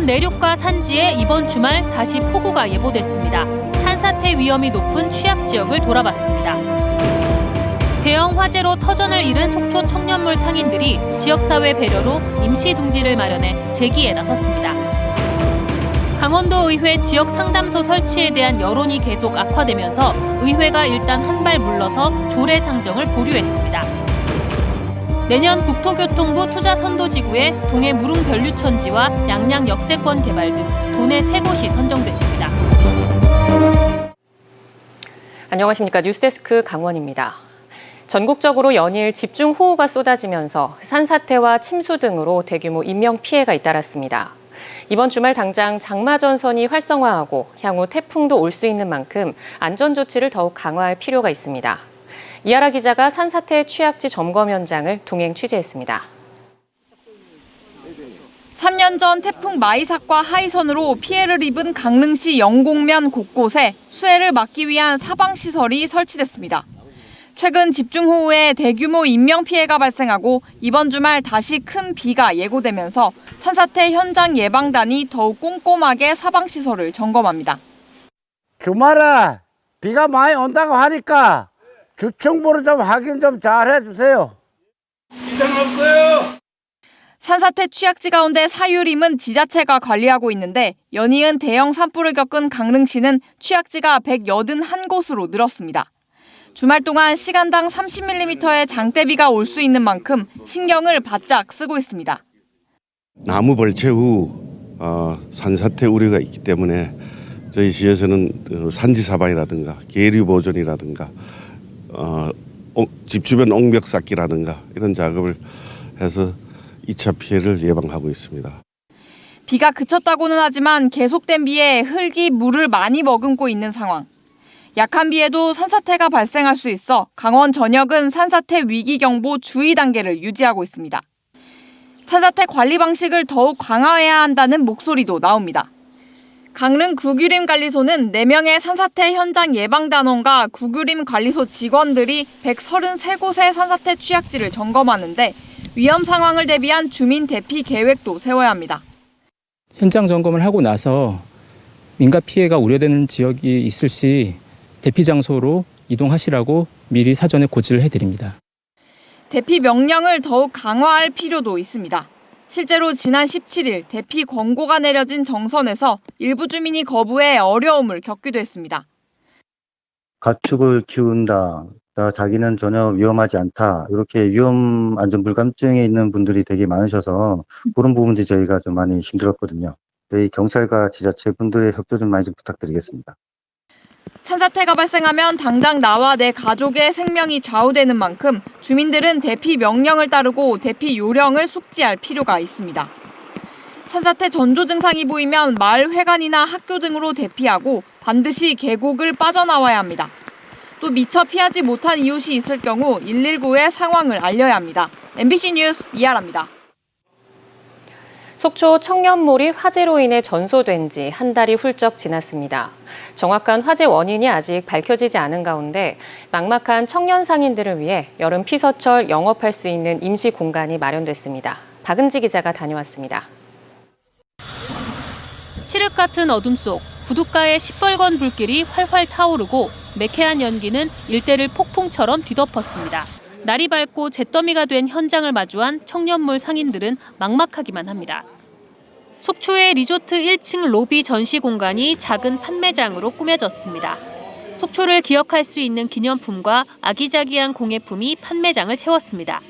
내륙과 산지에 이번 주말 다시 폭우가 예보됐습니다. 산사태 위험이 높은 취약 지역을 돌아봤습니다. 대형 화재로 터전을 잃은 속초 청년몰 상인들이 지역사회 배려로 임시둥지를 마련해 재기에 나섰습니다. 강원도의회 지역 상담소 설치에 대한 여론이 계속 악화되면서 의회가 일단 한 발 물러서 조례 상정을 보류했습니다. 내년 국토교통부 투자선도지구에 동해 무릉변류천지와 양양 역세권 개발 등 도내 3곳이 선정됐습니다. 안녕하십니까. 뉴스데스크 강원입니다. 전국적으로 연일 집중호우가 쏟아지면서 산사태와 침수 등으로 대규모 인명피해가 잇따랐습니다. 이번 주말 당장 장마전선이 활성화하고 향후 태풍도 올 수 있는 만큼 안전조치를 더욱 강화할 필요가 있습니다. 이하라 기자가 산사태 취약지 점검 현장을 동행 취재했습니다. 3년 전 태풍 마이삭과 하이선으로 피해를 입은 강릉시 영곡면 곳곳에 수해를 막기 위한 사방시설이 설치됐습니다. 최근 집중호우에 대규모 인명피해가 발생하고 이번 주말 다시 큰 비가 예고되면서 산사태 현장 예방단이 더욱 꼼꼼하게 사방시설을 점검합니다. 주말에 비가 많이 온다고 하니까 주청보를 좀 확인 좀 잘 해주세요. 이상 없어요. 산사태 취약지 가운데 사유림은 지자체가 관리하고 있는데 연이은 대형 산불을 겪은 강릉시는 취약지가 181곳으로 늘었습니다. 주말 동안 시간당 30mm의 장대비가 올 수 있는 만큼 신경을 바짝 쓰고 있습니다. 나무 벌채 후 산사태 우려가 있기 때문에 저희 시에서는 산지 사방이라든가 계류 보존이라든가 집 주변 옹벽 쌓기라든가 이런 작업을 해서 2차 피해를 예방하고 있습니다. 비가 그쳤다고는 하지만 계속된 비에 흙이 물을 많이 머금고 있는 상황. 약한 비에도 산사태가 발생할 수 있어 강원 전역은 산사태 위기경보 주의 단계를 유지하고 있습니다. 산사태 관리 방식을 더욱 강화해야 한다는 목소리도 나옵니다. 강릉 구규림 관리소는 4명의 산사태 현장 예방단원과 구규림 관리소 직원들이 133곳의 산사태 취약지를 점검하는데 위험 상황을 대비한 주민 대피 계획도 세워야 합니다. 현장 점검을 하고 나서 민가 피해가 우려되는 지역이 있을 시 대피 장소로 이동하시라고 미리 사전에 고지를 해드립니다. 대피 명령을 더욱 강화할 필요도 있습니다. 실제로 지난 17일 대피 권고가 내려진 정선에서 일부 주민이 거부해 어려움을 겪기도 했습니다. 가축을 키운다, 자기는 전혀 위험하지 않다, 이렇게 위험 안전 불감증에 있는 분들이 되게 많으셔서 그런 부분들이 저희가 좀 많이 힘들었거든요. 저희 경찰과 지자체 분들의 협조 좀 많이 좀 부탁드리겠습니다. 산사태가 발생하면 당장 나와 내 가족의 생명이 좌우되는 만큼 주민들은 대피 명령을 따르고 대피 요령을 숙지할 필요가 있습니다. 산사태 전조 증상이 보이면 마을 회관이나 학교 등으로 대피하고 반드시 계곡을 빠져나와야 합니다. 또 미처 피하지 못한 이웃이 있을 경우 119에 상황을 알려야 합니다. MBC 뉴스 이하라입니다. 속초 청년몰이 화재로 인해 전소된 지 한 달이 훌쩍 지났습니다. 정확한 화재 원인이 아직 밝혀지지 않은 가운데 막막한 청년 상인들을 위해 여름 피서철 영업할 수 있는 임시 공간이 마련됐습니다. 박은지 기자가 다녀왔습니다. 칠흑 같은 어둠 속 부둣가의 시뻘건 불길이 활활 타오르고 매캐한 연기는 일대를 폭풍처럼 뒤덮었습니다. 날이 밝고 잿더미가 된 현장을 마주한 청년몰 상인들은 막막하기만 합니다. 속초의 리조트 1층 로비 전시 공간이 작은 판매장으로 꾸며졌습니다. 속초를 기억할 수 있는 기념품과 아기자기한 공예품이 판매장을 채웠습니다.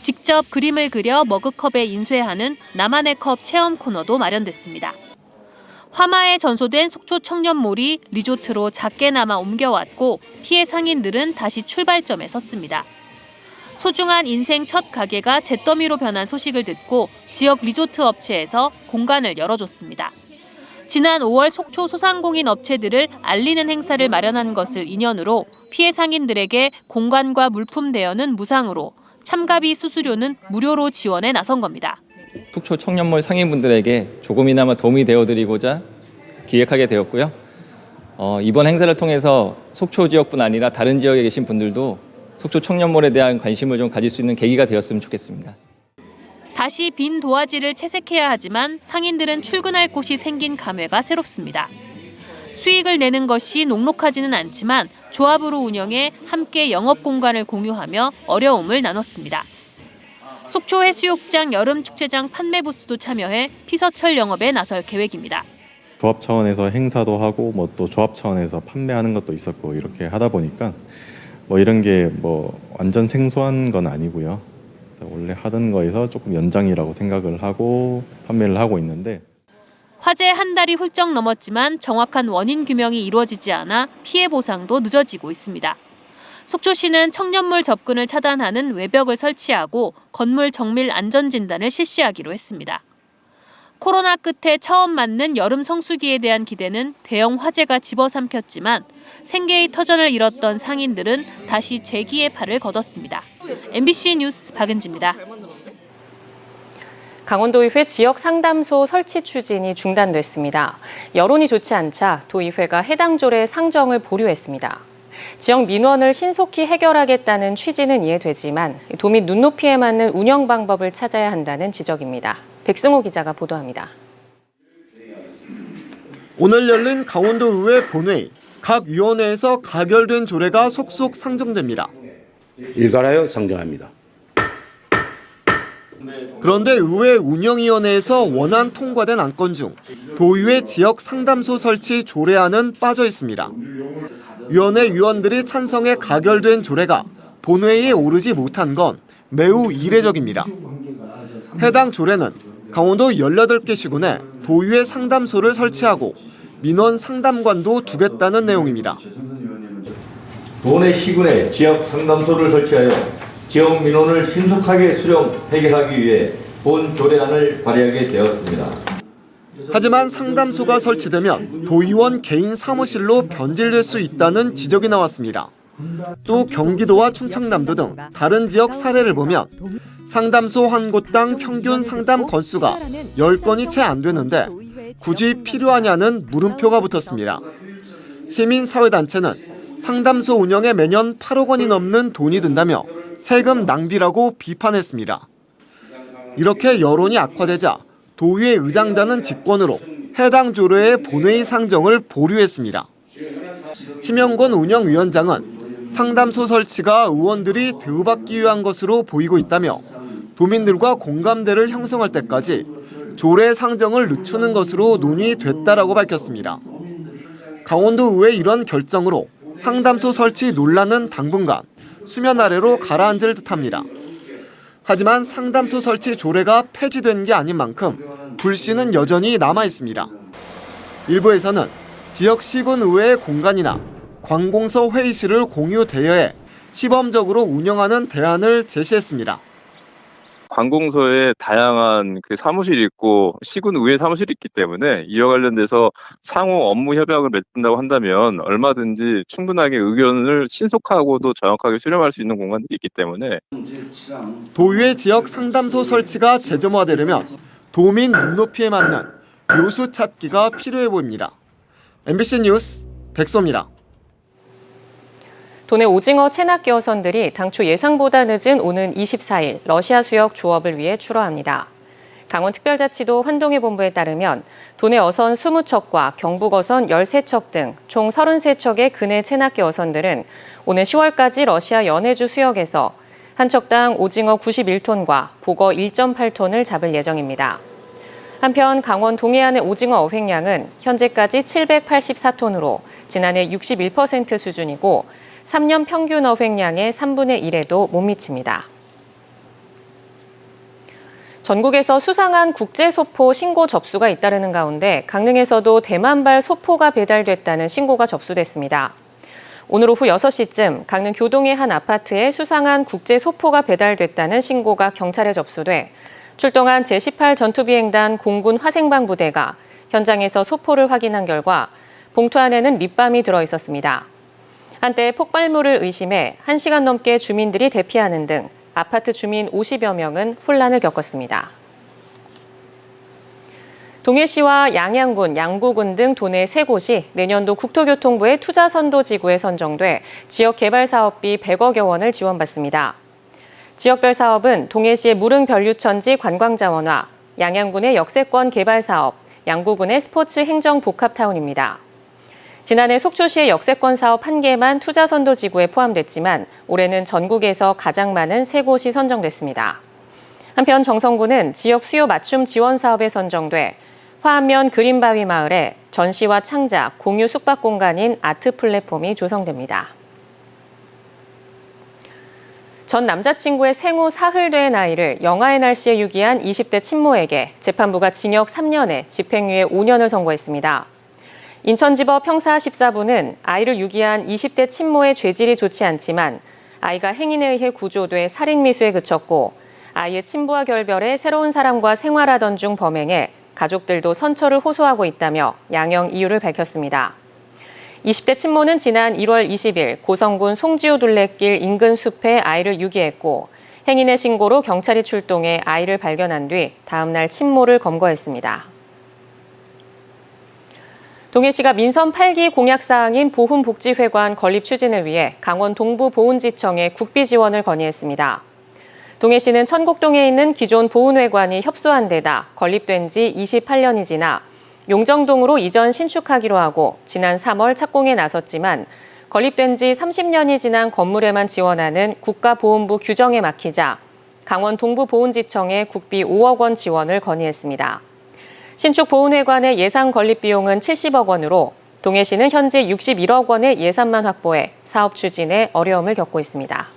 직접 그림을 그려 머그컵에 인쇄하는 나만의 컵 체험 코너도 마련됐습니다. 화마에 전소된 속초 청년몰이 리조트로 작게나마 옮겨왔고 피해 상인들은 다시 출발점에 섰습니다. 소중한 인생 첫 가게가 잿더미로 변한 소식을 듣고 지역 리조트 업체에서 공간을 열어줬습니다. 지난 5월 속초 소상공인 업체들을 알리는 행사를 마련한 것을 인연으로 피해 상인들에게 공간과 물품 대여는 무상으로 참가비 수수료는 무료로 지원에 나선 겁니다. 속초 청년몰 상인분들에게 조금이나마 도움이 되어드리고자 기획하게 되었고요. 이번 행사를 통해서 속초 지역뿐 아니라 다른 지역에 계신 분들도 속초 청년몰에 대한 관심을 좀 가질 수 있는 계기가 되었으면 좋겠습니다. 다시 빈 도화지를 채색해야 하지만 상인들은 출근할 곳이 생긴 감회가 새롭습니다. 수익을 내는 것이 녹록하지는 않지만 조합으로 운영해 함께 영업 공간을 공유하며 어려움을 나눴습니다. 속초 해수욕장 여름축제장 판매 부스도 참여해 피서철 영업에 나설 계획입니다. 조합 차원에서 행사도 하고 또 조합 차원에서 판매하는 것도 있었고 이렇게 하다 보니까 이런 게 완전 생소한 건 아니고요. 그래서 원래 하던 거에서 조금 연장이라고 생각을 하고 판매를 하고 있는데 화재 한 달이 훌쩍 넘었지만 정확한 원인 규명이 이루어지지 않아 피해 보상도 늦어지고 있습니다. 속초시는 청년몰 접근을 차단하는 외벽을 설치하고 건물 정밀 안전진단을 실시하기로 했습니다. 코로나 끝에 처음 맞는 여름 성수기에 대한 기대는 대형 화재가 집어삼켰지만 생계의 터전을 잃었던 상인들은 다시 재기의 팔을 걷었습니다. MBC 뉴스 박은지입니다. 강원도의회 지역 상담소 설치 추진이 중단됐습니다. 여론이 좋지 않자 도의회가 해당 조례 상정을 보류했습니다. 지역 민원을 신속히 해결하겠다는 취지는 이해되지만 도민 눈높이에 맞는 운영 방법을 찾아야 한다는 지적입니다. 백승호 기자가 보도합니다. 오늘 열린 강원도의회 본회의, 각 위원회에서 가결된 조례가 속속 상정됩니다. 일괄하여 상정합니다. 그런데 의회 운영위원회에서 원안 통과된 안건 중 도의회 지역 상담소 설치 조례안은 빠져 있습니다. 위원회 위원들이 찬성해 가결된 조례가 본회의에 오르지 못한 건 매우 이례적입니다. 해당 조례는 강원도 18개 시군에 도의회 상담소를 설치하고 민원 상담관도 두겠다는 내용입니다. 도내 시군에 지역 상담소를 설치하여 지역 민원을 신속하게 수령 해결하기 위해 본 조례안을 발의하게 되었습니다. 하지만 상담소가 설치되면 도의원 개인 사무실로 변질될 수 있다는 지적이 나왔습니다. 또 경기도와 충청남도 등 다른 지역 사례를 보면 상담소 한 곳당 평균 상담 건수가 10건이 채 안 되는데 굳이 필요하냐는 물음표가 붙었습니다. 시민사회단체는 상담소 운영에 매년 8억 원이 넘는 돈이 든다며 세금 낭비라고 비판했습니다. 이렇게 여론이 악화되자 도의회 의장단은 직권으로 해당 조례의 본회의 상정을 보류했습니다. 심영권 운영위원장은 상담소 설치가 의원들이 대우받기 위한 것으로 보이고 있다며 도민들과 공감대를 형성할 때까지 조례 상정을 늦추는 것으로 논의됐다라고 밝혔습니다. 강원도의회 이런 결정으로 상담소 설치 논란은 당분간 수면 아래로 가라앉을 듯합니다. 하지만 상담소 설치 조례가 폐지된 게 아닌 만큼 불씨는 여전히 남아 있습니다. 일부에서는 지역 시군의회의 공간이나 관공서 회의실을 공유 대여해 시범적으로 운영하는 대안을 제시했습니다. 관공서에 다양한 사무실이 있고 시군 의회 사무실이 있기 때문에 이와 관련돼서 상호 업무 협약을 맺는다고 한다면 얼마든지 충분하게 의견을 신속하고도 정확하게 수렴할 수 있는 공간들이 있기 때문에 도의회 지역 상담소 설치가 재점화되려면 도민 눈높이에 맞는 묘수 찾기가 필요해 보입니다. MBC 뉴스 백소입니다. 도내 오징어 체납기 어선들이 당초 예상보다 늦은 오는 24일 러시아 수역 조업을 위해 출어합니다. 강원특별자치도 환동해본부에 따르면 도내 어선 20척과 경북 어선 13척 등 총 33척의 근해 체납기 어선들은 오는 10월까지 러시아 연해주 수역에서 한 척당 오징어 91톤과 복어 1.8톤을 잡을 예정입니다. 한편 강원 동해안의 오징어 어획량은 현재까지 784톤으로 지난해 61% 수준이고 3년 평균 어획량의 3분의 1에도 못 미칩니다. 전국에서 수상한 국제소포 신고 접수가 잇따르는 가운데 강릉에서도 대만발 소포가 배달됐다는 신고가 접수됐습니다. 오늘 오후 6시쯤 강릉 교동의 한 아파트에 수상한 국제소포가 배달됐다는 신고가 경찰에 접수돼 출동한 제18 전투비행단 공군 화생방 부대가 현장에서 소포를 확인한 결과 봉투 안에는 립밤이 들어있었습니다. 한때 폭발물을 의심해 1시간 넘게 주민들이 대피하는 등 아파트 주민 50여 명은 혼란을 겪었습니다. 동해시와 양양군, 양구군 등 도내 3곳이 내년도 국토교통부의 투자선도지구에 선정돼 지역개발사업비 100억여 원을 지원받습니다. 지역별 사업은 동해시의 무릉변류천지 관광자원화, 양양군의 역세권 개발 사업, 양구군의 스포츠 행정 복합타운입니다. 지난해 속초시의 역세권 사업 1개만 투자선도지구에 포함됐지만 올해는 전국에서 가장 많은 3곳이 선정됐습니다. 한편 정성군은 지역 수요 맞춤 지원 사업에 선정돼 화암면 그린바위 마을에 전시와 창작, 공유 숙박 공간인 아트 플랫폼이 조성됩니다. 전 남자친구의 생후 사흘 된 아이를 영하의 날씨에 유기한 20대 친모에게 재판부가 징역 3년에 집행유예 5년을 선고했습니다. 인천지법 형사 14부는 아이를 유기한 20대 친모의 죄질이 좋지 않지만 아이가 행인에 의해 구조돼 살인미수에 그쳤고 아이의 친부와 결별해 새로운 사람과 생활하던 중 범행해 가족들도 선처를 호소하고 있다며 양형 이유를 밝혔습니다. 20대 친모는 지난 1월 20일 고성군 송지호 둘레길 인근 숲에 아이를 유기했고 행인의 신고로 경찰이 출동해 아이를 발견한 뒤 다음 날 친모를 검거했습니다. 동해시가 민선 8기 공약사항인 보훈복지회관 건립 추진을 위해 강원 동부보훈지청에 국비 지원을 건의했습니다. 동해시는 천곡동에 있는 기존 보훈회관이 협소한 데다 건립된 지 28년이 지나 용정동으로 이전 신축하기로 하고 지난 3월 착공에 나섰지만 건립된 지 30년이 지난 건물에만 지원하는 국가보훈부 규정에 막히자 강원 동부보훈지청에 국비 5억 원 지원을 건의했습니다. 신축 보훈회관의 예상 건립 비용은 70억 원으로 동해시는 현재 61억 원의 예산만 확보해 사업 추진에 어려움을 겪고 있습니다.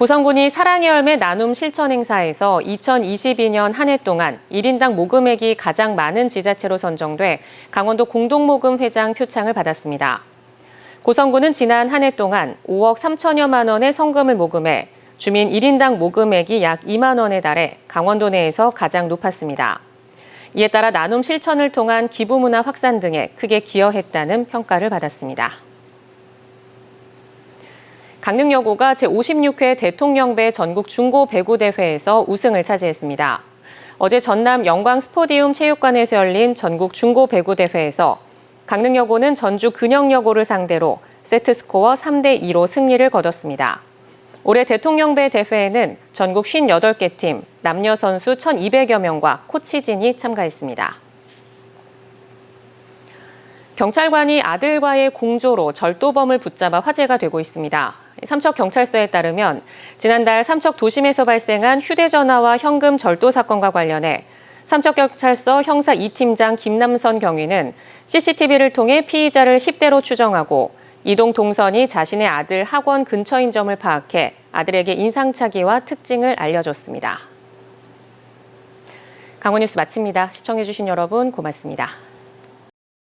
고성군이 사랑의 열매 나눔 실천 행사에서 2022년 한 해 동안 1인당 모금액이 가장 많은 지자체로 선정돼 강원도 공동모금회장 표창을 받았습니다. 고성군은 지난 한 해 동안 5억 3천여만 원의 성금을 모금해 주민 1인당 모금액이 약 2만 원에 달해 강원도 내에서 가장 높았습니다. 이에 따라 나눔 실천을 통한 기부 문화 확산 등에 크게 기여했다는 평가를 받았습니다. 강릉여고가 제56회 대통령배 전국 중고 배구 대회에서 우승을 차지했습니다. 어제 전남 영광 스포디움 체육관에서 열린 전국 중고 배구 대회에서 강릉여고는 전주 근영여고를 상대로 세트 스코어 3대2로 승리를 거뒀습니다. 올해 대통령배 대회에는 전국 58개 팀, 남녀 선수 1,200여 명과 코치진이 참가했습니다. 경찰관이 아들과의 공조로 절도범을 붙잡아 화제가 되고 있습니다. 삼척경찰서에 따르면 지난달 삼척 도심에서 발생한 휴대전화와 현금 절도 사건과 관련해 삼척경찰서 형사 2팀장 김남선 경위는 CCTV를 통해 피의자를 10대로 추정하고 이동 동선이 자신의 아들 학원 근처인 점을 파악해 아들에게 인상착의와 특징을 알려줬습니다. 강원뉴스 마칩니다. 시청해주신 여러분 고맙습니다.